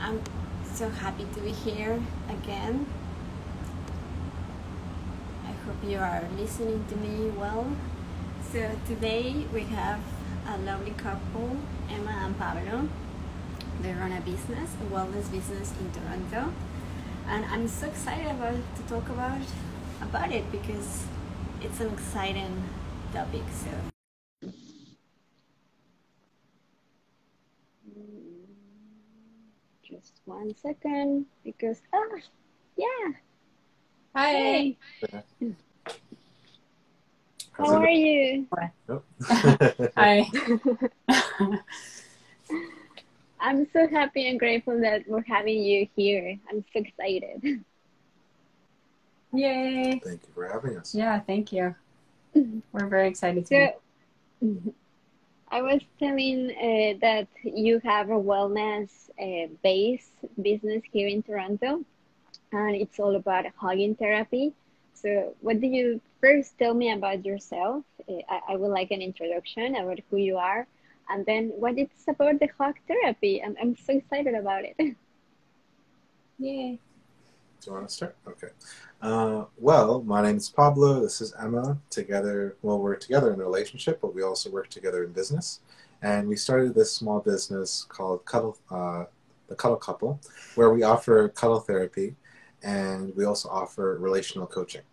I'm so happy to be here again. I hope you are listening to me well. So today we have a lovely couple, Emma and Pablo. They run a business, a wellness business in Toronto. And I'm so excited to talk about it because it's an exciting topic. So just 1 second because yeah. Hi. Hey. How are you? Oh. Hi. I'm so happy and grateful that we're having you here. I'm so excited. Yay. Thank you for having us. Yeah, thank you. We're very excited to So, I was telling that you have a wellness based business here in Toronto, and it's all about hugging therapy. So, what do you first tell me about yourself? I would like an introduction about who you are, and then what it's about the hug therapy. I'm so excited about it. Yay. Do you want to start? Okay. Well, my name is Pablo. This is Emma. We're together in a relationship, but we also work together in business. And we started this small business called the Cuddle Couple, where we offer cuddle therapy, and we also offer relational coaching.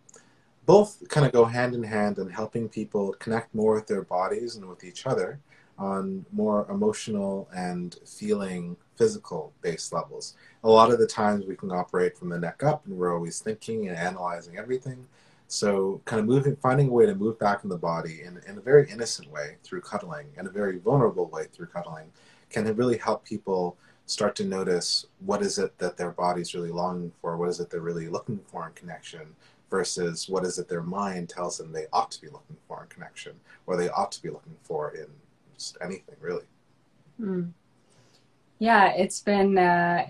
Both kind of go hand in hand in helping people connect more with their bodies and with each other on more emotional and feeling physical based levels. A lot of the times we can operate from the neck up and we're always thinking and analyzing everything. So kind of finding a way to move back in the body in a very innocent way through cuddling and a very vulnerable way through cuddling can really help people start to notice what is it that their body's really longing for, what is it they're really looking for in connection, versus what is it their mind tells them they ought to be looking for in connection, or they ought to be looking for in just anything, really. Yeah, it's been a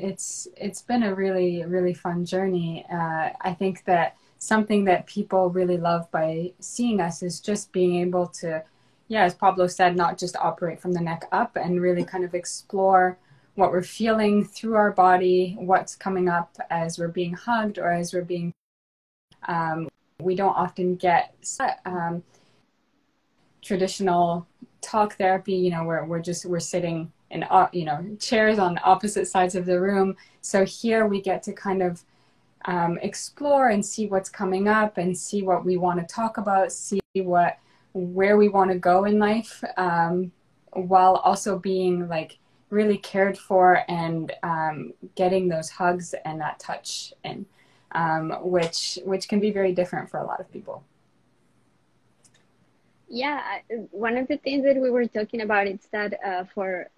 really fun journey. I think that something that people really love by seeing us is just being able to, yeah, as Pablo said, not just operate from the neck up and really kind of explore what we're feeling through our body, what's coming up as we're being hugged or as we're being we don't often get traditional talk therapy, where we're sitting in, chairs on opposite sides of the room. So here we get to kind of explore and see what's coming up and see what we want to talk about, see where we want to go in life, while also being like really cared for and getting those hugs and that touch in. Which can be very different for a lot of people. Yeah, one of the things that we were talking about is that for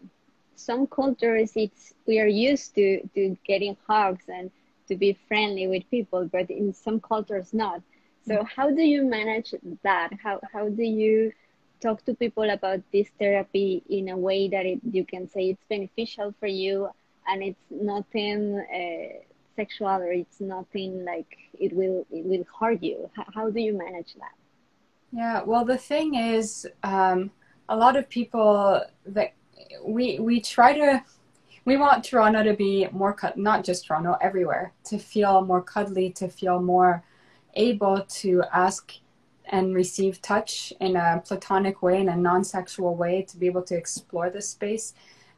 some cultures, we are used to getting hugs and to be friendly with people, but in some cultures not. So how do you manage that? How do you talk to people about this therapy in a way that you can say it's beneficial for you and it's nothing sexual, or it's nothing like it will hurt you? How do you manage that? Yeah, well, the thing is, a lot of people that we want Toronto to be more, not just Toronto, everywhere, to feel more cuddly, to feel more able to ask and receive touch in a platonic way, in a non-sexual way, to be able to explore this space.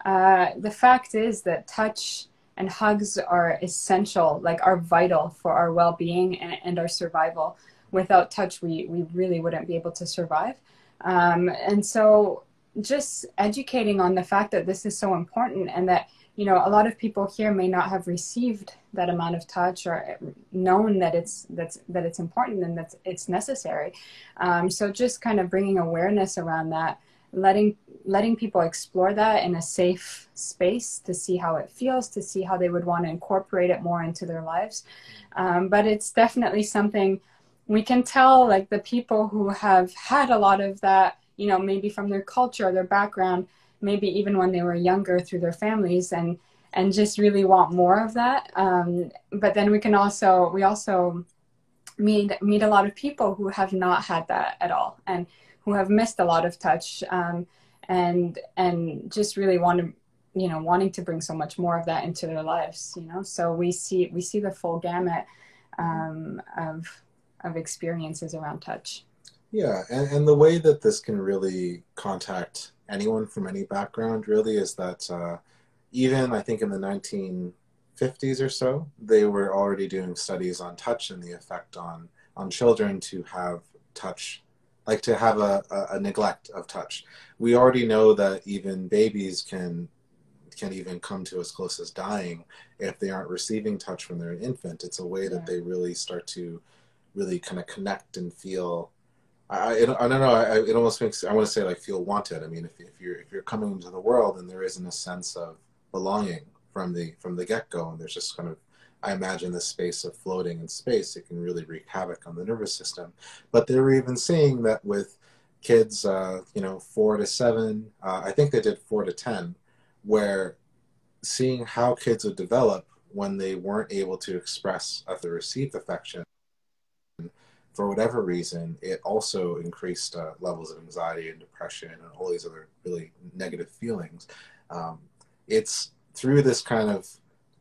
The fact is that touch and hugs are essential, like are vital for our well-being and our survival. Without touch, we really wouldn't be able to survive. And so just educating on the fact that this is so important, and that, a lot of people here may not have received that amount of touch or known that it's important and that it's necessary. So just kind of bringing awareness around that, letting people explore that in a safe space to see how it feels, to see how they would want to incorporate it more into their lives. But it's definitely something we can tell, like the people who have had a lot of that, maybe from their culture, their background, maybe even when they were younger through their families, and just really want more of that. But then we also meet a lot of people who have not had that at all, and who have missed a lot of touch, and just really want to you know, wanting to bring so much more of that into their lives, you know. So we see the full gamut of experiences around touch. Yeah, and the way that this can really contact anyone from any background really is that even I think in the 1950s or so, they were already doing studies on touch and the effect on children to have touch, like to have a neglect of touch. We already know that even babies can even come to as close as dying if they aren't receiving touch when they're an infant. It's a way that they really start to really kind of connect and feel. I don't know. It almost makes, I want to say, like, feel wanted. I mean, if you're coming into the world and there isn't a sense of belonging from the get-go, and there's just kind of, I imagine, this space of floating in space, it can really wreak havoc on the nervous system. But they were even seeing that with kids, 4 to 7, I think they did 4 to 10, where seeing how kids would develop when they weren't able to express or receive affection for whatever reason, it also increased levels of anxiety and depression and all these other really negative feelings. It's through this kind of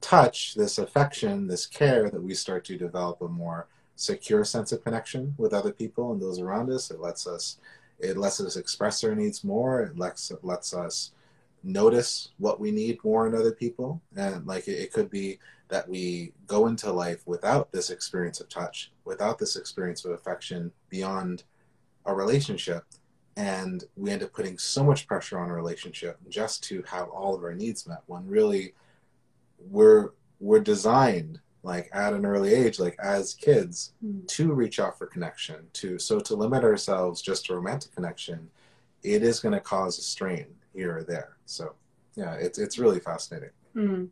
touch, this affection, this care, that we start to develop a more secure sense of connection with other people and those around us. It lets us express our needs more. It lets us notice what we need more in other people. And like it could be that we go into life without this experience of touch, without this experience of affection beyond a relationship, and we end up putting so much pressure on a relationship just to have all of our needs met, when really we're designed, like at an early age, like as kids, to reach out for connection, to limit ourselves just to romantic connection, it is going to cause a strain here or there. So yeah, it's really fascinating. Mm-hmm.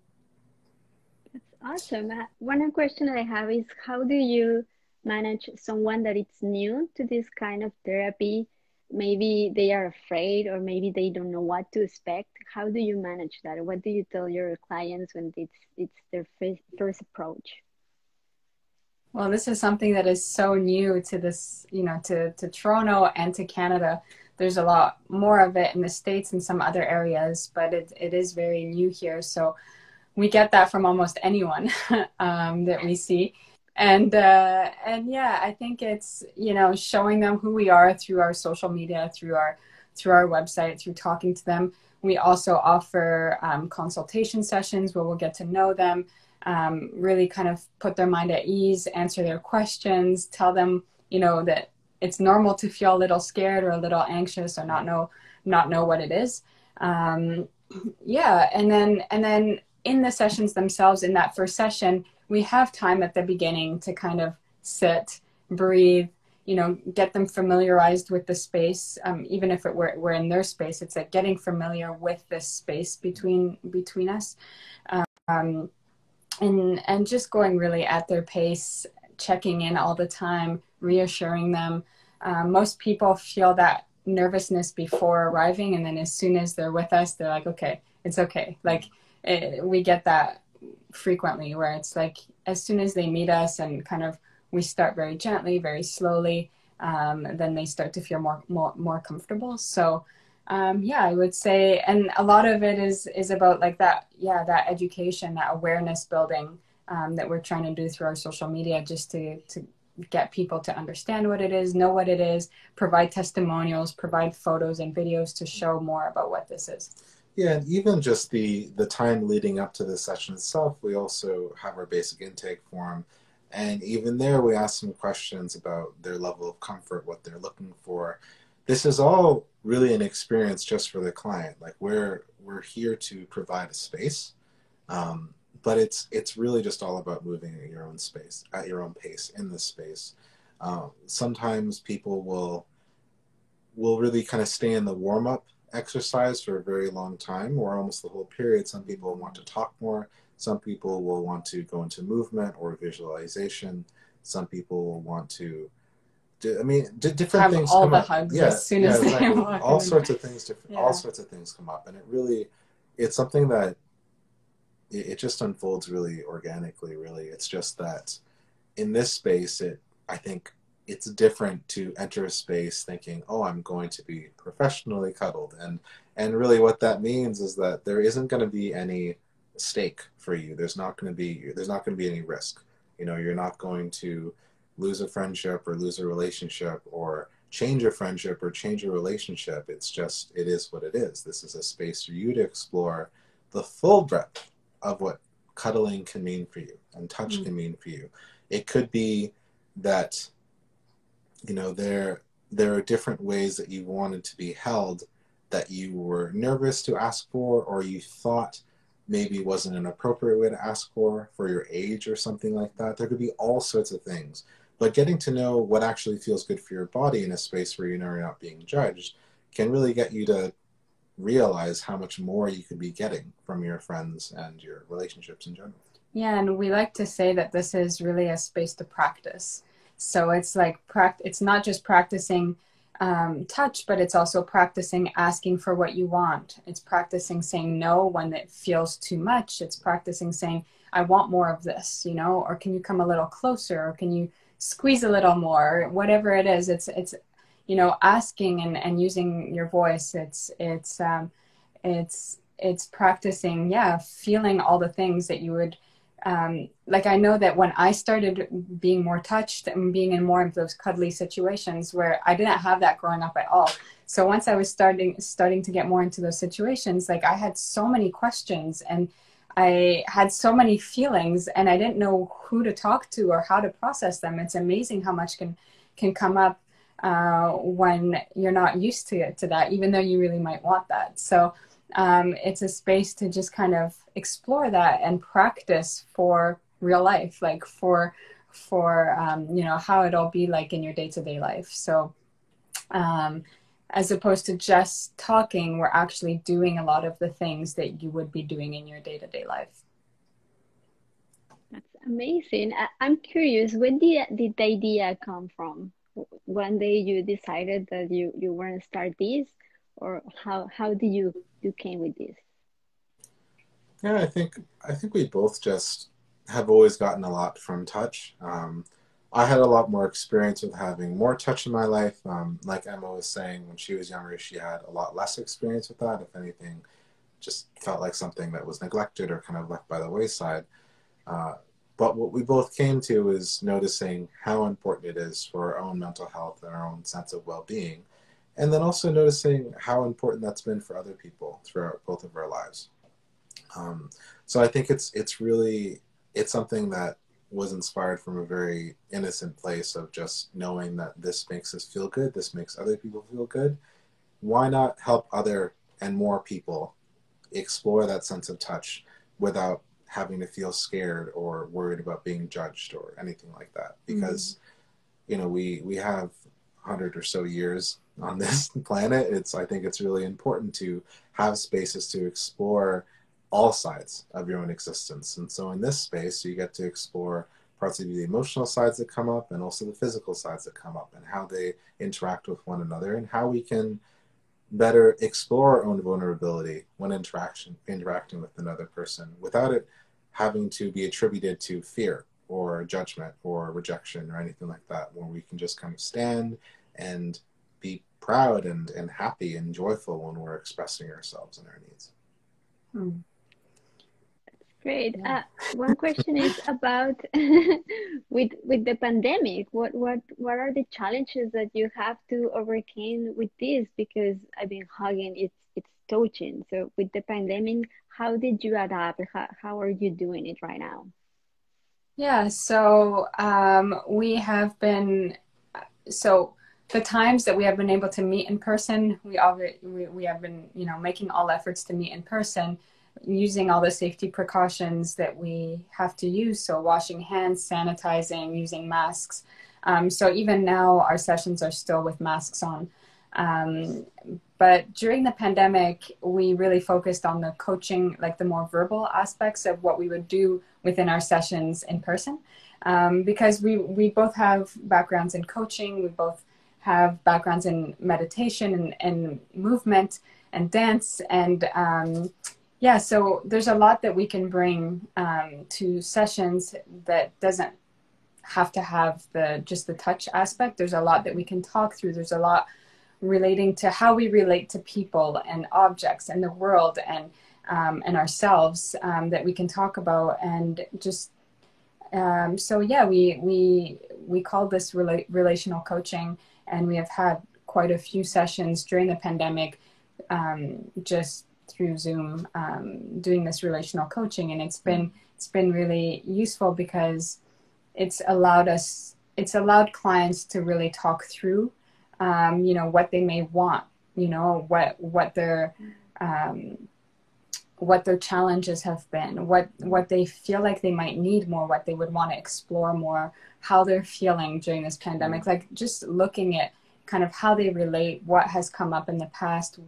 That's awesome. One question I have is, how do you manage someone that is new to this kind of therapy? Maybe they are afraid, or maybe they don't know what to expect. How do you manage that? What do you tell your clients when it's their first approach? Well, this is something that is so new to this, you know, to Toronto and to Canada. There's a lot more of it in the States and some other areas, but it is very new here. So we get that from almost anyone that we see. And yeah, I think it's, you know, showing them who we are through our social media, through our website, through talking to them. We also offer consultation sessions where we'll get to know them, really kind of put their mind at ease, answer their questions, tell them, you know, that it's normal to feel a little scared or a little anxious or not know what it is. Yeah, and then in the sessions themselves, in that first session, we have time at the beginning to kind of sit, breathe, you know, get them familiarized with the space. Even if we're in their space, it's like getting familiar with this space between us. And just going really at their pace, checking in all the time, reassuring them. Most people feel that nervousness before arriving, and then as soon as they're with us, they're like, okay, it's okay. Like we get that frequently, where it's like as soon as they meet us and kind of we start very gently, very slowly, then they start to feel more comfortable. So yeah, I would say, and a lot of it is about like that education, that awareness building that we're trying to do through our social media, just to get people to understand what it is, know what it is, provide testimonials, provide photos and videos to show more about what this is. Yeah, and even just the time leading up to the session itself, we also have our basic intake form. And even there, we ask some questions about their level of comfort, what they're looking for. This is all really an experience just for the client. Like we're here to provide a space, but it's really just all about moving at your own space, at your own pace in this space. Sometimes people will really kind of stay in the warm-up exercise for a very long time, or almost the whole period. Some people want to talk more. Some people will want to go into movement or visualization. Some people will want to different have things all come the up. hugs as soon as they exactly. walk All in. sorts of things Yeah. all sorts of things come up, and it's something that it just unfolds really organically. Really, it's just that in this space, I think it's different to enter a space thinking, oh, I'm going to be professionally cuddled. And really what that means is that there isn't going to be any stake for you. There's not going to be any risk. You know, you're not going to lose a friendship or lose a relationship or change a friendship or change a relationship. It's just, it is what it is. This is a space for you to explore the full breadth of what cuddling can mean for you and touch can mean for you. It could be that, you know, there are different ways that you wanted to be held that you were nervous to ask for, or you thought maybe wasn't an appropriate way to ask for your age or something like that. There could be all sorts of things. But getting to know what actually feels good for your body in a space where you know you're not being judged can really get you to realize how much more you could be getting from your friends and your relationships in general. Yeah, and we like to say that this is really a space to practice. So it's like, it's not just practicing touch, but it's also practicing asking for what you want. It's practicing saying no when it feels too much. It's practicing saying, I want more of this, you know, or can you come a little closer, or can you squeeze a little more, whatever it is. It's you know, asking and using your voice. It's practicing, yeah, feeling all the things that you would, like, I know that when I started being more touched and being in more of those cuddly situations where I didn't have that growing up at all. So once I was starting to get more into those situations, like, I had so many questions and I had so many feelings and I didn't know who to talk to or how to process them. It's amazing how much can come up when you're not used to that, even though you really might want that. So it's a space to just kind of explore that and practice for real life, like for you know, how it'll be like in your day-to-day life. So as opposed to just talking, we're actually doing a lot of the things that you would be doing in your day-to-day life. That's amazing. I'm curious, where did the idea come from? One day you decided that you want to start this, or how did you came with this? Yeah, I think we both just have always gotten a lot from touch. I had a lot more experience with having more touch in my life. Like Emma was saying, when she was younger, she had a lot less experience with that. If anything, just felt like something that was neglected or kind of left by the wayside. But what we both came to is noticing how important it is for our own mental health and our own sense of well-being, and then also noticing how important that's been for other people throughout both of our lives. So I think it's something that was inspired from a very innocent place of just knowing that this makes us feel good, this makes other people feel good. Why not help other and more people explore that sense of touch without having to feel scared or worried about being judged or anything like that? Because you know, we have 100 or so years on this planet. I think it's really important to have spaces to explore all sides of your own existence. And so in this space, you get to explore parts of the emotional sides that come up and also the physical sides that come up and how they interact with one another and how we can better explore our own vulnerability when interacting with another person without it having to be attributed to fear or judgment or rejection or anything like that, where we can just kind of stand and be proud and happy and joyful when we're expressing ourselves and our needs. Great. One question is about with the pandemic. What are the challenges that you have to overcome with this? Because I've been hugging, it's touching. So with the pandemic, how did you adapt? How are you doing it right now? Yeah, so we have been, so the times that we have been able to meet in person, we have been, you know, making all efforts to meet in person, using all the safety precautions that we have to use. So washing hands, sanitizing, using masks. So even now our sessions are still with masks on. But during the pandemic, we really focused on the coaching, like the more verbal aspects of what we would do within our sessions in person. Because we both have backgrounds in coaching, we both have backgrounds in meditation and movement and dance. And yeah, so there's a lot that we can bring to sessions that doesn't have to have just the touch aspect. There's a lot that we can talk through. There's a lot relating to how we relate to people and objects and the world and ourselves that we can talk about. And just so yeah, we call this relational coaching, and we have had quite a few sessions during the pandemic, just through Zoom, doing this relational coaching, and it's been really useful because it's allowed clients to really talk through, what they may want, what their challenges have been, what they feel like they might need more, what they would want to explore more, how they're feeling during this pandemic, like just looking at kind of how they relate, what has come up in the past,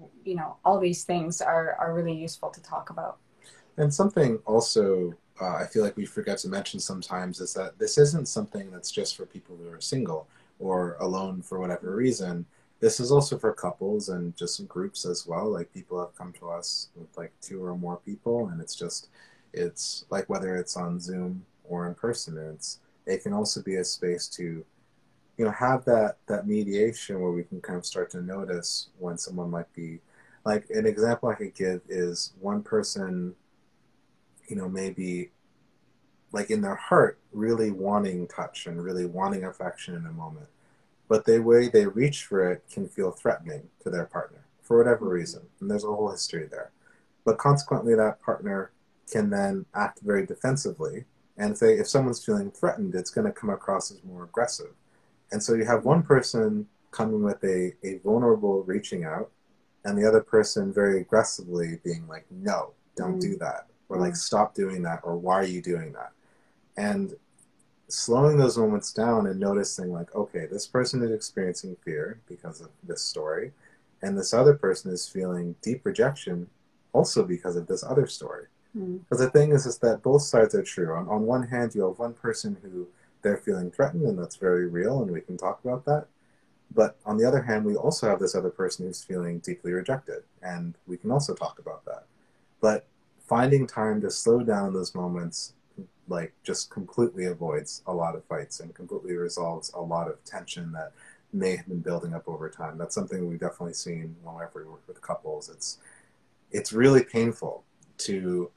all these things are really useful to talk about. And something also I feel like we forget to mention sometimes is that this isn't something that's just for people who are single or alone for whatever reason. This is also for couples and just groups as well. Like people have come to us with like 2 or more people, and it's like whether it's on Zoom or in person, it can also be a space to, have that mediation where we can kind of start to notice when someone might be, like an example I could give is one person, maybe like in their heart really wanting touch and really wanting affection in a moment, but the way they reach for it can feel threatening to their partner for whatever reason. And there's a whole history there. But consequently, that partner can then act very defensively. And if someone's feeling threatened, it's going to come across as more aggressive. And so you have one person coming with a vulnerable reaching out, and the other person very aggressively being like, no, don't do that. Or like, stop doing that. Or why are you doing that? And slowing those moments down and noticing like, okay, this person is experiencing fear because of this story, and this other person is feeling deep rejection also because of this other story. Because the thing is that both sides are true. On one hand, you have one person who they're feeling threatened, and that's very real, and we can talk about that. But on the other hand, we also have this other person who's feeling deeply rejected, and we can also talk about that. But finding time to slow down in those moments like just completely avoids a lot of fights and completely resolves a lot of tension that may have been building up over time. That's something we've definitely seen whenever we work with couples. It's really painful to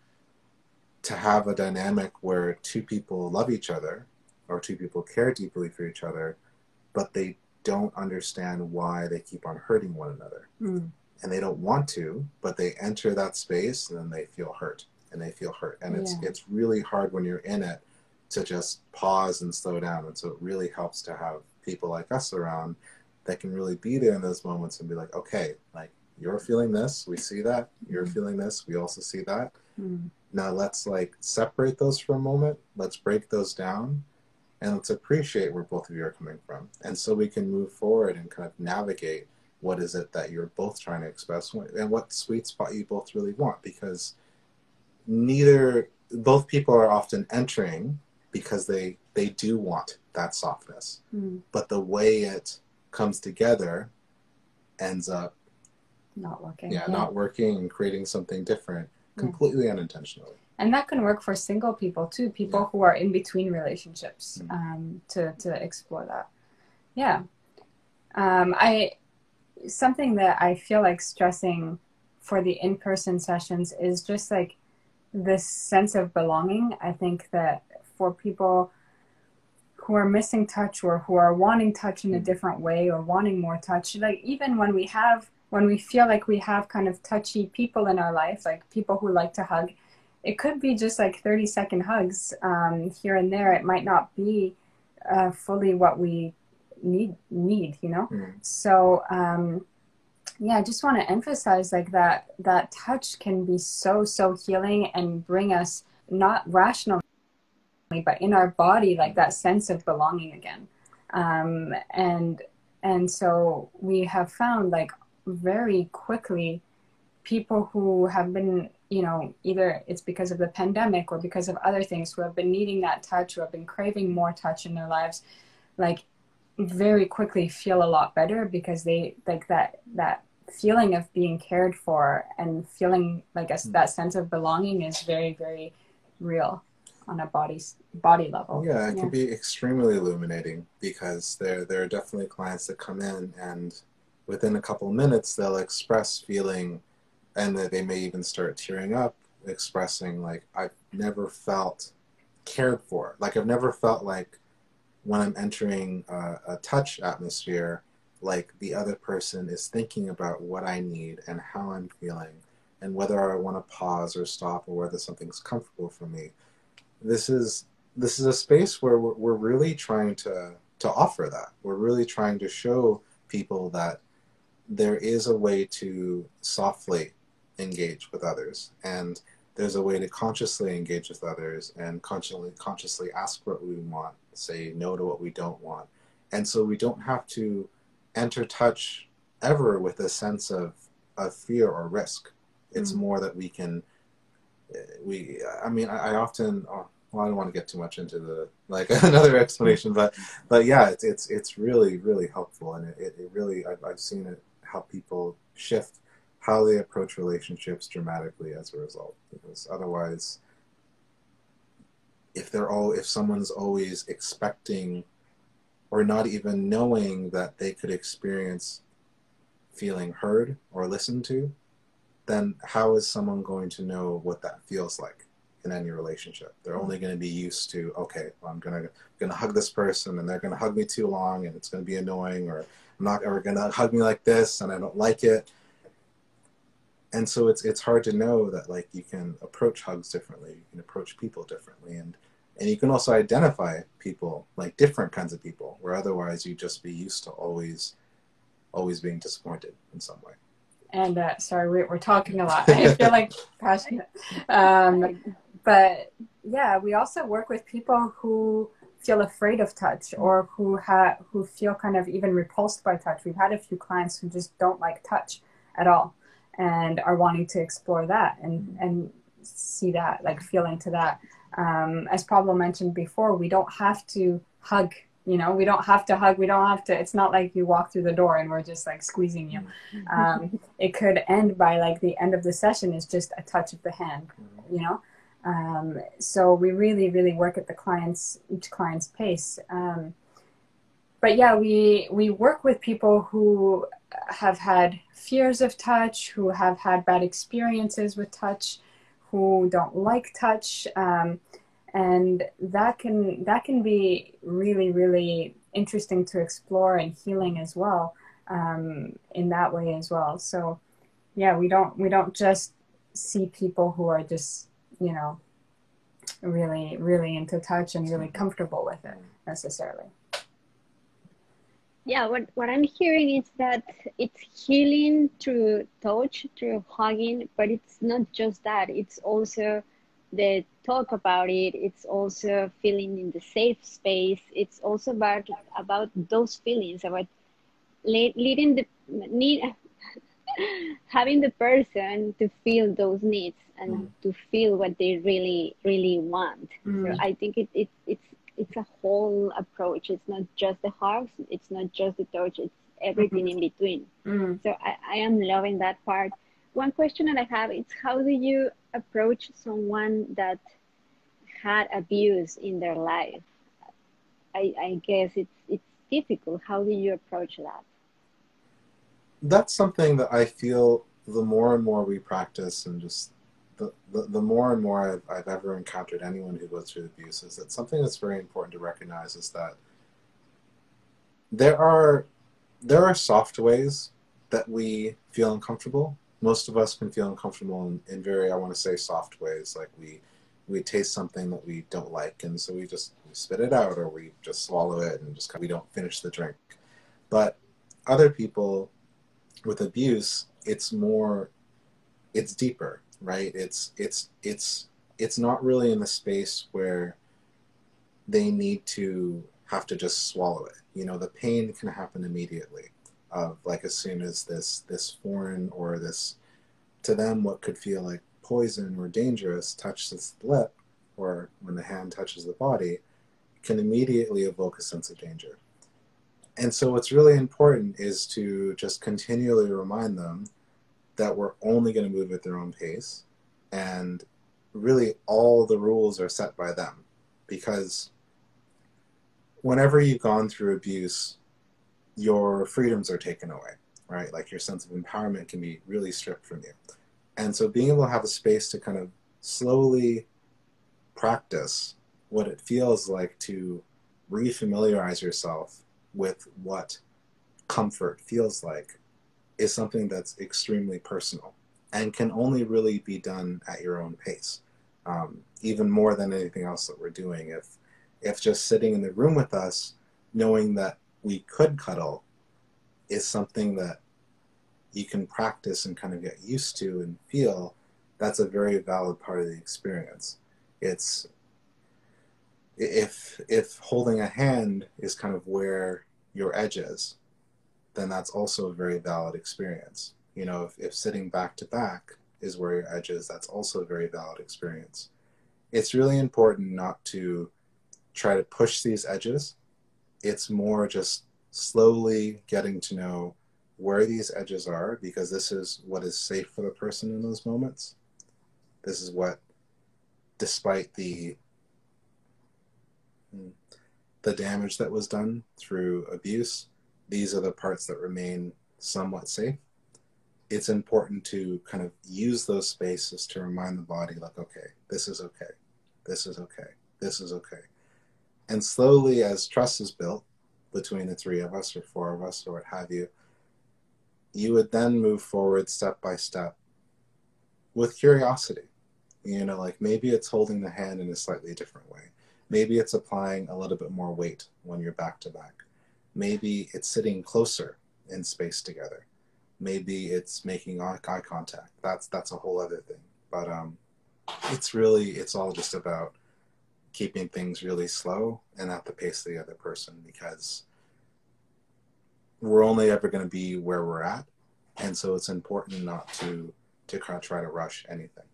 have a dynamic where 2 people love each other or 2 people care deeply for each other, but they don't understand why they keep on hurting one another. And they don't want to, but they enter that space and then they feel hurt. And it's really hard when you're in it to just pause and slow down. And so it really helps to have people like us around that can really be there in those moments and be like, okay, like you're feeling this, we see that, you're feeling this, we also see that. Now let's like separate those for a moment, let's break those down, and let's appreciate where both of you are coming from. And so we can move forward and kind of navigate what is it that you're both trying to express and what sweet spot you both really want, because both people are often entering because they do want that softness, but the way it comes together ends up not working and creating something different completely unintentionally. And that can work for single people too, people who are in between relationships, to explore that. Something that I feel like stressing for the in-person sessions is just like this sense of belonging. I think that for people who are missing touch or who are wanting touch in a different way or wanting more touch, like even when we feel like we have kind of touchy people in our life, like people who like to hug, it could be just like 30-second hugs here and there. It might not be fully what we need, So I just want to emphasize like that touch can be so healing and bring us, not rationally, but in our body, like that sense of belonging again. And so we have found like very quickly people who have been, either it's because of the pandemic or because of other things, who have been needing that touch, who have been craving more touch in their lives, like very quickly feel a lot better because they like that feeling of being cared for and feeling like that sense of belonging is very, very real. on a body level. Yeah, it can be extremely illuminating, because there are definitely clients that come in and within a couple of minutes they'll express feeling, and that they may even start tearing up, expressing like, I've never felt cared for. Like, I've never felt like when I'm entering a touch atmosphere, like the other person is thinking about what I need and how I'm feeling and whether I want to pause or stop, or whether something's comfortable for me. This is a space where we're really trying to offer that. We're really trying to show people that there is a way to softly engage with others, and there's a way to consciously engage with others and consciously ask what we want, say no to what we don't want. And so we don't have to enter touch ever with a sense of fear or risk. It's more that we can, I often, well, I don't want to get too much into the, like, another explanation, but yeah, it's really, really helpful. And it really, I've seen it help people shift how they approach relationships dramatically as a result. Because otherwise, if someone's always expecting or not even knowing that they could experience feeling heard or listened to, then how is someone going to know what that feels like in any relationship? They're only going to be used to, okay, well, I'm gonna hug this person and they're gonna hug me too long and it's gonna be annoying, or I'm not ever gonna hug me like this and I don't like it. And so it's hard to know that, like, you can approach hugs differently, you can approach people differently, and you can also identify people, like different kinds of people, where otherwise you'd just be used to always being disappointed in some way. And sorry, we're talking a lot. I feel like passionate. But yeah, we also work with people who feel afraid of touch, or who feel kind of even repulsed by touch. We've had a few clients who just don't like touch at all and are wanting to explore that and see that, like, feel into that. As Pablo mentioned before, we don't have to hug. We don't have to hug. We don't have to. It's not like you walk through the door and we're just like squeezing you. It could end by, like, the end of the session is just a touch of the hand, So we really, really work at each client's pace. But yeah, we work with people who have had fears of touch, who have had bad experiences with touch, who don't like touch. And that can be really, really interesting to explore and healing as well, in that way as well. So yeah, we don't just see people who are just, really, really into touch and really comfortable with it necessarily. Yeah, what I'm hearing is that it's healing through touch, through hugging, but it's not just that. It's also the talk about it. It's also feeling in the safe space. It's also about those feelings, about leading the need, having the person to feel those needs and to feel what they really, really want. So I think it's a whole approach. It's not just the hugs, it's not just the touch, it's everything in between. So I am loving that part. One question that I have is, how do you approach someone that had abuse in their life? I guess it's difficult. How do you approach that? That's something that I feel the more and more we practice, and just the more and more I've ever encountered anyone who goes through abuse, is that something that's very important to recognize is that there are soft ways that we feel uncomfortable. Most of us can feel uncomfortable in very, I want to say, soft ways, like we taste something that we don't like, and so we spit it out, or we just swallow it and we don't finish the drink. But other people with abuse, it's deeper, right? It's not really in the space where they need to have to just swallow it. The pain can happen immediately, like as soon as this foreign, or this, to them, what could feel like poison or dangerous touches the lip, or when the hand touches the body, can immediately evoke a sense of danger. And so what's really important is to just continually remind them that we're only going to move at their own pace, and really all the rules are set by them, because whenever you've gone through abuse, your freedoms are taken away, right? Like your sense of empowerment can be really stripped from you. And so being able to have a space to kind of slowly practice what it feels like to refamiliarize yourself with what comfort feels like is something that's extremely personal and can only really be done at your own pace. Even more than anything else that we're doing. If just sitting in the room with us, knowing that we could cuddle is something that you can practice and kind of get used to and feel, that's a very valid part of the experience. It's if holding a hand is kind of where your edge is, then that's also a very valid experience. You know, if sitting back to back is where your edge is, that's also a very valid experience. It's really important not to try to push these edges. It's more just slowly getting to know where these edges are, because this is what is safe for the person in those moments. This is what, despite the damage that was done through abuse, these are the parts that remain somewhat safe. It's important to kind of use those spaces to remind the body, like, okay, this is okay, this is okay, this is okay. And slowly, as trust is built between the three of us or four of us or what have you, you would then move forward step by step with curiosity. You know, like maybe it's holding the hand in a slightly different way. Maybe it's applying a little bit more weight when you're back to back. Maybe it's sitting closer in space together. Maybe it's making eye contact. That's a whole other thing. But it's all just about keeping things really slow and at the pace of the other person, because we're only ever going to be where we're at. And so it's important not to kind of try to rush anything.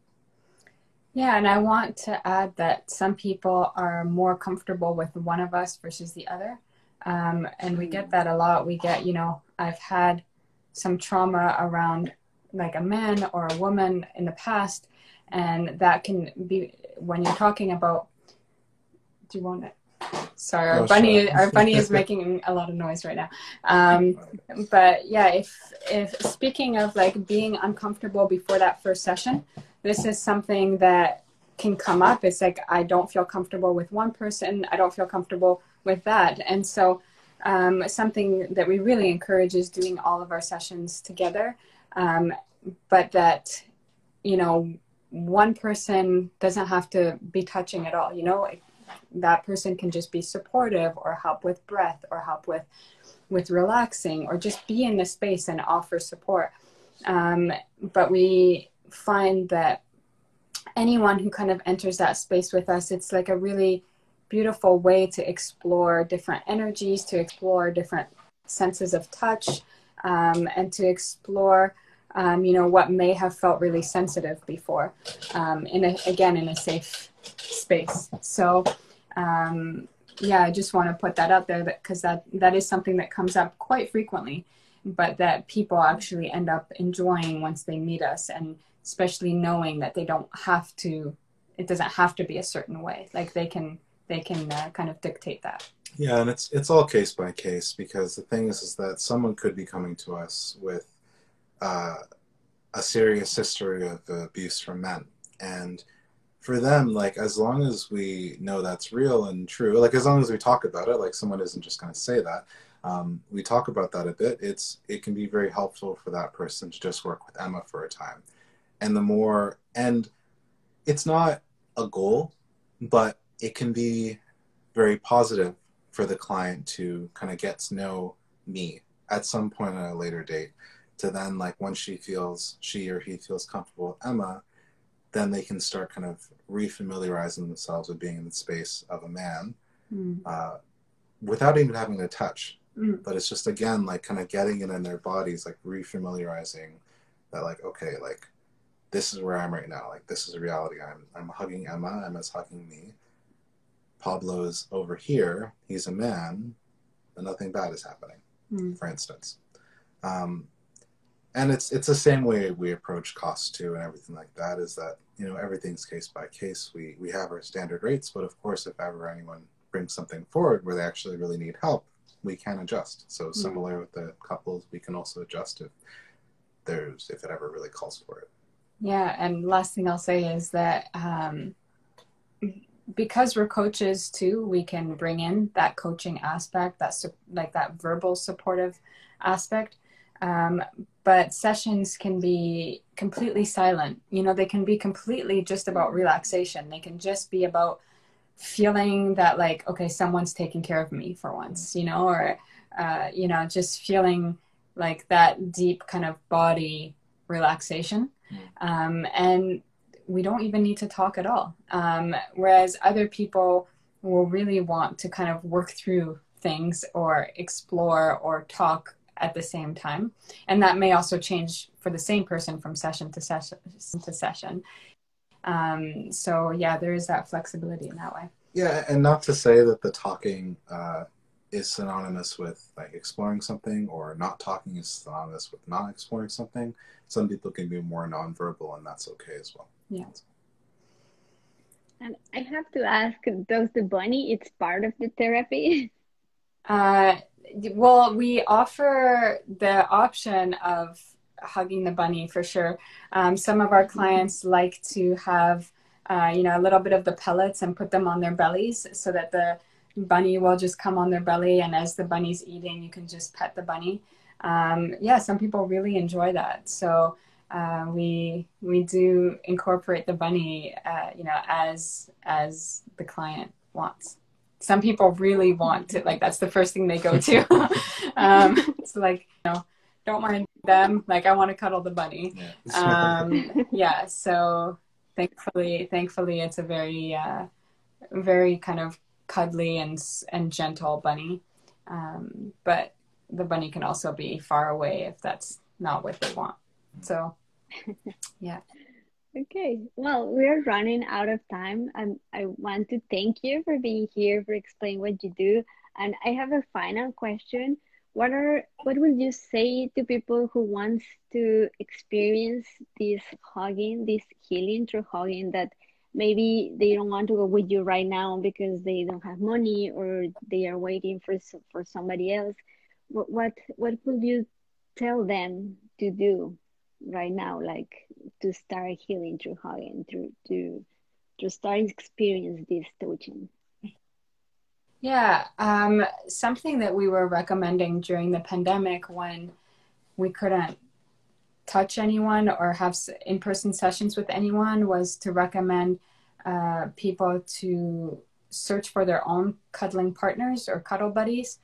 Yeah, and I want to add that some people are more comfortable with one of us versus the other. And we get that a lot. We get, I've had some trauma around like a man or a woman in the past. And that can be, when you're talking about, do you want it? Sorry, our bunny is making a lot of noise right now. But yeah, if speaking of like being uncomfortable before that first session, this is something that can come up. It's like, I don't feel comfortable with one person. I don't feel comfortable with that. And so something that we really encourage is doing all of our sessions together. But that, one person doesn't have to be touching at all, that person can just be supportive or help with breath or help with relaxing or just be in the space and offer support. But we find that anyone who kind of enters that space with us, it's like a really beautiful way to explore different energies, to explore different senses of touch, and to explore what may have felt really sensitive before, in a safe space. So I just want to put that out there, because that is something that comes up quite frequently, but that people actually end up enjoying once they meet us, and especially knowing that it doesn't have to be a certain way. Like they can kind of dictate that. Yeah, and it's all case by case, because the thing is that someone could be coming to us with a serious history of abuse from men, and for them, like, as long as we know that's real and true, like as long as we talk about it, like someone isn't just going to say that, we talk about that a bit, it can be very helpful for that person to just work with Emma for a time. And it's not a goal, but it can be very positive for the client to kind of get to know me at some point at a later date, to then, like, once she or he feels comfortable with Emma, then they can start kind of refamiliarizing themselves with being in the space of a man, without even having to touch. But it's just, again, like kind of getting it in their bodies, like refamiliarizing that, like, okay, like this is where I am right now. Like, this is a reality. I'm hugging Emma. Emma's hugging me. Pablo's over here. He's a man, but nothing bad is happening, for instance. And And it's the same way we approach costs too, and everything like that. Is that, you know, everything's case by case. We have our standard rates, but of course, if ever anyone brings something forward where they actually really need help, we can adjust. So similar with the couples, we can also adjust if it ever really calls for it. Yeah, and last thing I'll say is that because we're coaches too, we can bring in that coaching aspect, that's like that verbal supportive aspect. But sessions can be completely silent. You know, they can be completely just about relaxation. They can just be about feeling that, like, okay, someone's taking care of me for once, you know, or, you know, just feeling like that deep kind of body relaxation. And we don't even need to talk at all. Whereas other people will really want to kind of work through things or explore or talk at the same time. And that may also change for the same person from session to session to session. So yeah, there is that flexibility in that way. Yeah, and not to say that the talking is synonymous with like exploring something, or not talking is synonymous with not exploring something. Some people can be more nonverbal, and that's okay as well. Yeah. And I have to ask, does the bunny, it's part of the therapy? Well, we offer the option of hugging the bunny for sure. Some of our clients like to have, you know, a little bit of the pellets and put them on their bellies so that the bunny will just come on their belly. And as the bunny's eating, you can just pet the bunny. Yeah, some people really enjoy that. So we do incorporate the bunny, you know, as the client wants. Some people really want to, like, that's the first thing they go to. It's like, you know, don't mind them. Like, I want to cuddle the bunny. Yeah. Yeah. So thankfully, it's a very, very kind of cuddly and gentle bunny. But the bunny can also be far away if that's not what they want. So, yeah. Okay, well, we're running out of time, and I want to thank you for being here, for explaining what you do. And I have a final question. What would you say to people who wants to experience this hugging, this healing through hugging, that maybe they don't want to go with you right now because they don't have money, or they are waiting for somebody else? What would you tell them to do right now, like to start healing through hugging, to start experience this touching? Yeah, something that we were recommending during the pandemic when we couldn't touch anyone or have in-person sessions with anyone was to recommend people to search for their own cuddling partners or cuddle buddies.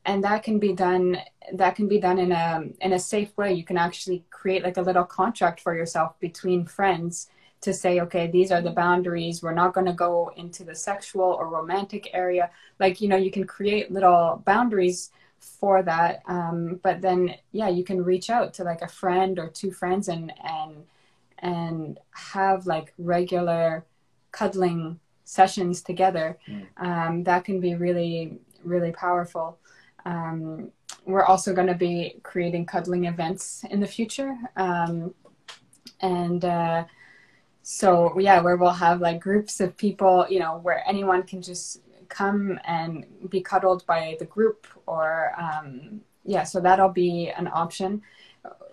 And that can be done in a safe way. You can actually create like a little contract for yourself between friends to say, okay, these are the boundaries. We're not going to go into the sexual or romantic area. Like, you know, you can create little boundaries for that. But then, yeah, you can reach out to like a friend or two friends and have like regular cuddling sessions together. That can be really, really powerful. We're also going to be creating cuddling events in the future. So yeah, where we'll have like groups of people, you know, where anyone can just come and be cuddled by the group, or yeah, so that'll be an option.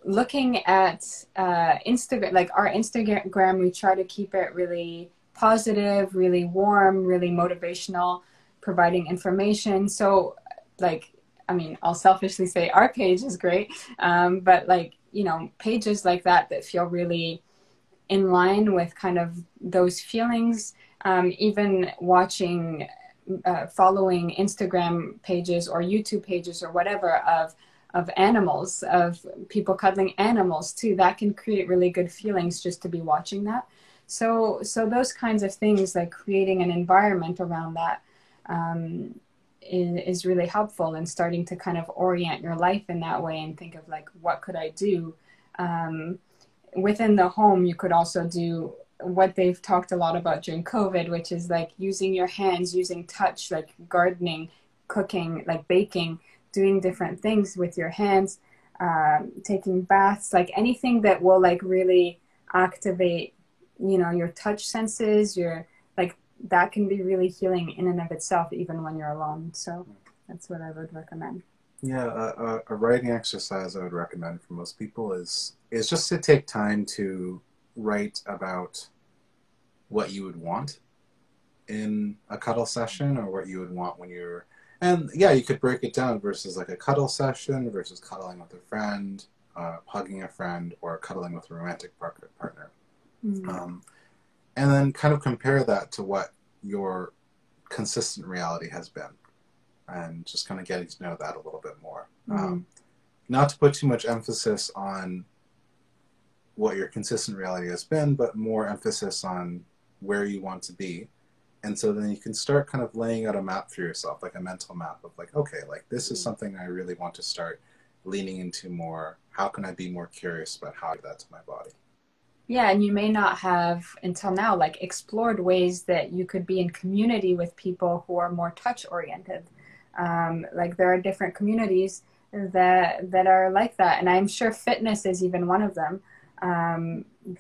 Looking at Instagram, like our Instagram, we try to keep it really positive, really warm, really motivational, providing information. So like, I mean, I'll selfishly say our page is great, but like, you know, pages like that feel really in line with kind of those feelings. Even watching, following Instagram pages or YouTube pages or whatever of animals, of people cuddling animals too, that can create really good feelings just to be watching that. So those kinds of things, like creating an environment around that, is really helpful in starting to kind of orient your life in that way and think of like, what could I do? Within the home, you could also do what they've talked a lot about during COVID, which is like using your hands, using touch, like gardening, cooking, like baking, doing different things with your hands. taking baths, like anything that will like really activate, you know, your touch senses, your like that can be really healing in and of itself, even when you're alone. So that's what I would recommend. Yeah, a writing exercise I would recommend for most people is just to take time to write about what you would want in a cuddle session, or what you would want when you're, and yeah, you could break it down versus like a cuddle session versus cuddling with a friend, hugging a friend, or cuddling with a romantic partner. Mm-hmm. And then kind of compare that to what your consistent reality has been, and just kind of getting to know that a little bit more. Mm-hmm. Not to put too much emphasis on what your consistent reality has been, but more emphasis on where you want to be. And so then you can start kind of laying out a map for yourself, like a mental map of like, okay, like this is something I really want to start leaning into more. How can I be more curious about how I do that to my body? Yeah, and you may not have until now like explored ways that you could be in community with people who are more touch oriented. Like there are different communities that are like that, and I'm sure fitness is even one of them.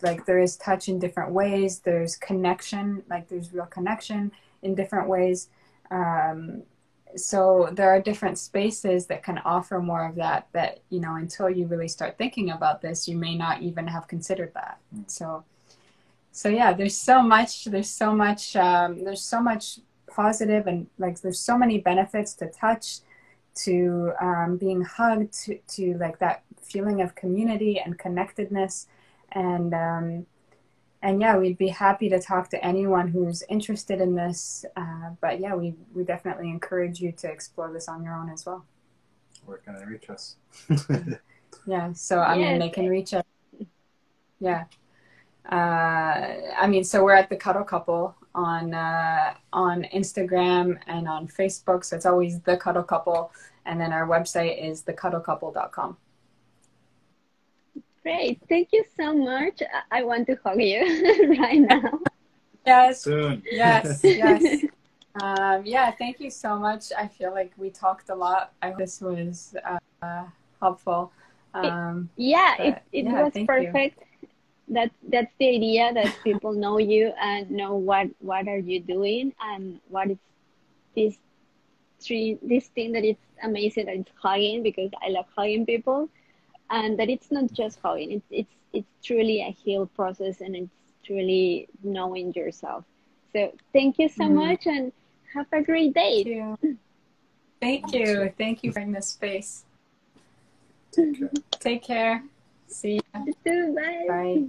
Like there is touch in different ways. There's connection, like there's real connection in different ways. So there are different spaces that can offer more of that, you know, until you really start thinking about this, you may not even have considered that. So yeah, there's so much positive, and like there's so many benefits to touch, to being hugged, to like that feeling of community and connectedness. And yeah, we'd be happy to talk to anyone who's interested in this. But yeah, we definitely encourage you to explore this on your own as well. Where can they reach us? Yeah, so I mean, they can reach us. Yeah. I mean, so we're at the Cuddle Couple on Instagram and on Facebook. So it's always the Cuddle Couple. And then our website is thecuddlecouple.com. Great. Thank you so much. I want to hug you right now. Yes. Soon. Yes. Yes. Yeah, thank you so much. I feel like we talked a lot. I hope this was helpful. It was perfect. That's the idea, that people know you and know what are you doing, and what is this thing that it's amazing, that it's hugging, because I love hugging people, and that it's not just hugging. It's truly a heal process, and it's truly knowing yourself. So thank you so much, and have a great day. Thank you. Thank you for this space. Take care. Take care. See you. You too. Bye. Bye.